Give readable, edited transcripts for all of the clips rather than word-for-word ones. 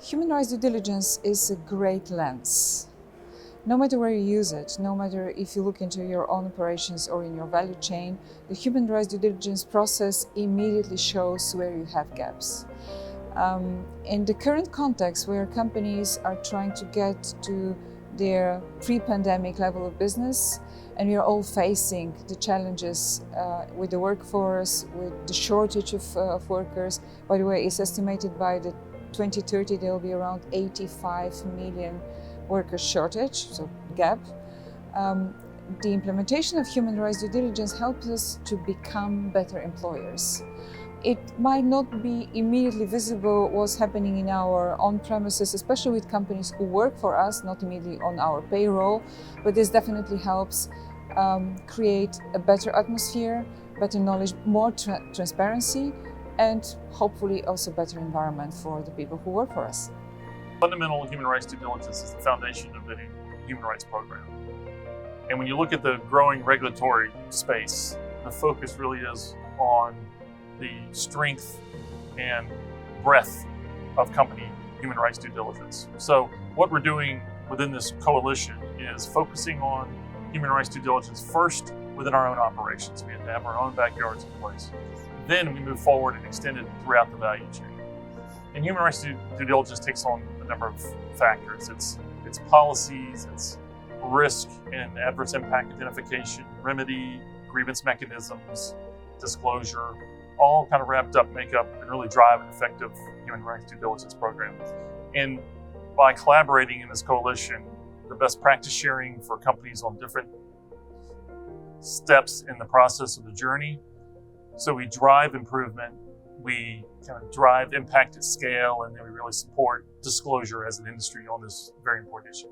Human rights due diligence is a great lens. No matter where you use it, no matter if you look into your own operations or in your value chain, the human rights due diligence process immediately shows where you have gaps. In the current context where companies are trying to get to their pre-pandemic level of business, and we are all facing the challenges with the workforce, with the shortage of workers. By the way, it's estimated by the 2030 there will be around 85 million workers shortage, so gap. The implementation of human rights due diligence helps us to become better employers. It might not be immediately visible what's happening in our on-premises, especially with companies who work for us, not immediately on our payroll, but this definitely helps create a better atmosphere, better knowledge, more transparency, and hopefully also better environment for the people who work for us. Fundamental human rights due diligence is the foundation of any human rights program. And when you look at the growing regulatory space, the focus really is on the strength and breadth of company human rights due diligence. So what we're doing within this coalition is focusing on human rights due diligence first within our own operations. We have to have our own backyards in place. Then we move forward and extend it throughout the value chain. And human rights due diligence takes on a number of factors. It's policies, it's risk and adverse impact identification, remedy, grievance mechanisms, disclosure, all kind of wrapped up, make up, and really drive an effective human rights due diligence program. And by collaborating in this coalition, the best practice sharing for companies on different steps in the process of the journey. So we drive improvement, we kind of drive impact at scale, and then we really support disclosure as an industry on this very important issue.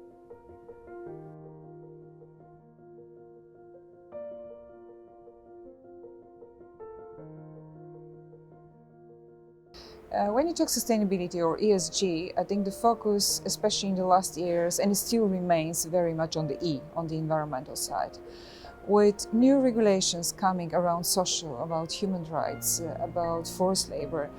When you talk sustainability or ESG, I think the focus, especially in the last years, and it still remains very much on the E, on the environmental side. With new regulations coming around social, about human rights, about forced labor,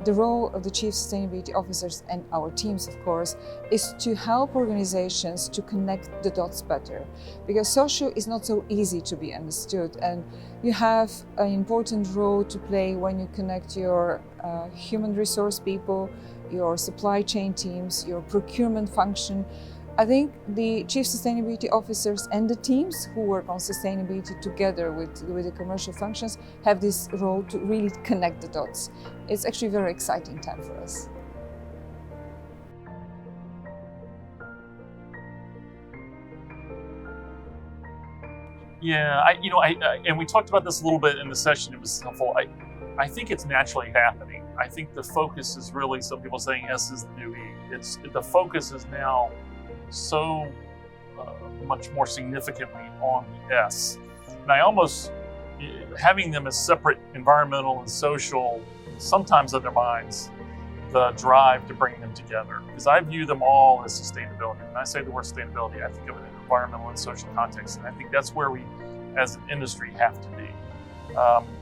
the role of the chief sustainability officers and our teams, of course, is to help organizations to connect the dots better. Because social is not so easy to be understood, and you have an important role to play when you connect your human resource people, your supply chain teams, your procurement function. I think the chief sustainability officers and the teams who work on sustainability together with the commercial functions have this role to really connect the dots. It's actually a very exciting time for us. Yeah, and we talked about this a little bit in the session. It was helpful. I think it's naturally happening. I think the focus is really, some people saying S is the new E. The focus is now so much more significantly on the S. And I almost, having them as separate environmental and social sometimes undermines the drive to bring them together. Because I view them all as sustainability. When I say the word sustainability, I think of it in environmental and social context. And I think that's where we, as an industry, have to be.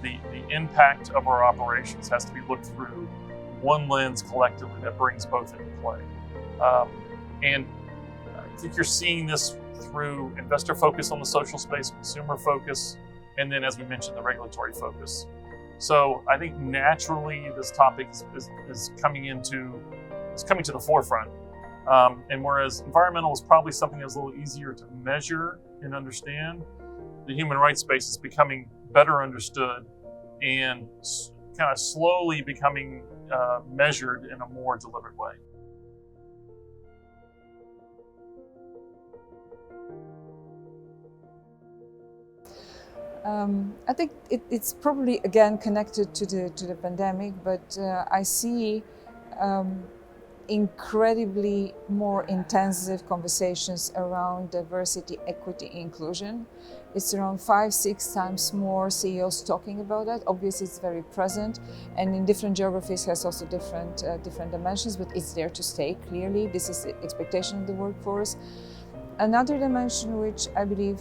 The impact of our operations has to be looked through one lens collectively that brings both into play. And I think you're seeing this through investor focus on the social space, consumer focus, and then, as we mentioned, the regulatory focus. So I think naturally this topic is coming to the forefront. And whereas environmental is probably something that's a little easier to measure and understand, the human rights space is becoming better understood and kind of slowly becoming measured in a more deliberate way. I think it's probably again connected to the pandemic, but I see incredibly more intensive conversations around diversity, equity, inclusion. It's around 5-6 times more CEOs talking about that. Obviously, it's very present, and in different geographies has also different dimensions, but it's there to stay. Clearly, this is the expectation of the workforce. Another dimension which I believe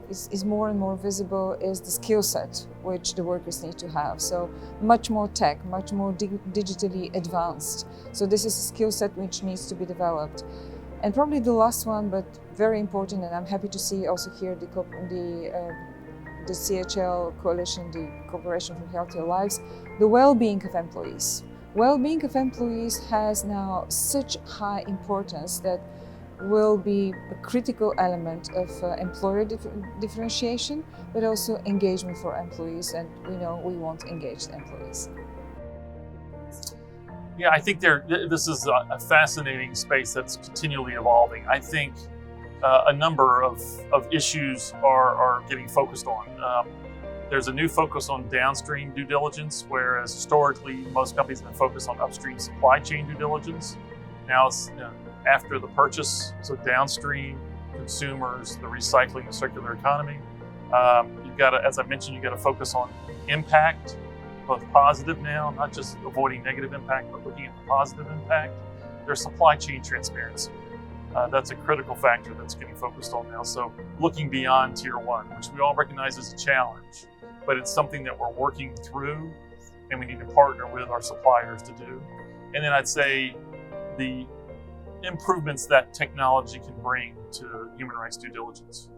is more and more visible is the skill set which the workers need to have. So much more tech, much more digitally advanced. So this is a skill set which needs to be developed. And probably the last one, but very important, and I'm happy to see also here the CHL Coalition, the Corporation for Healthier Lives, the well-being of employees. Well-being of employees has now such high importance that will be a critical element of employer differentiation, but also engagement for employees, and we know we want engaged employees. Yeah, I think this is a fascinating space that's continually evolving. I think a number of issues are getting focused on. There's a new focus on downstream due diligence, whereas historically most companies have been focused on upstream supply chain due diligence. Now it's after the purchase, so downstream, consumers, the recycling, the circular economy. You've got to, as I mentioned, you've got to focus on impact, both positive now, not just avoiding negative impact, but looking at the positive impact. There's supply chain transparency. That's a critical factor that's getting focused on now. So looking beyond tier one, which we all recognize as a challenge, but it's something that we're working through and we need to partner with our suppliers to do. And then I'd say the improvements that technology can bring to human rights due diligence.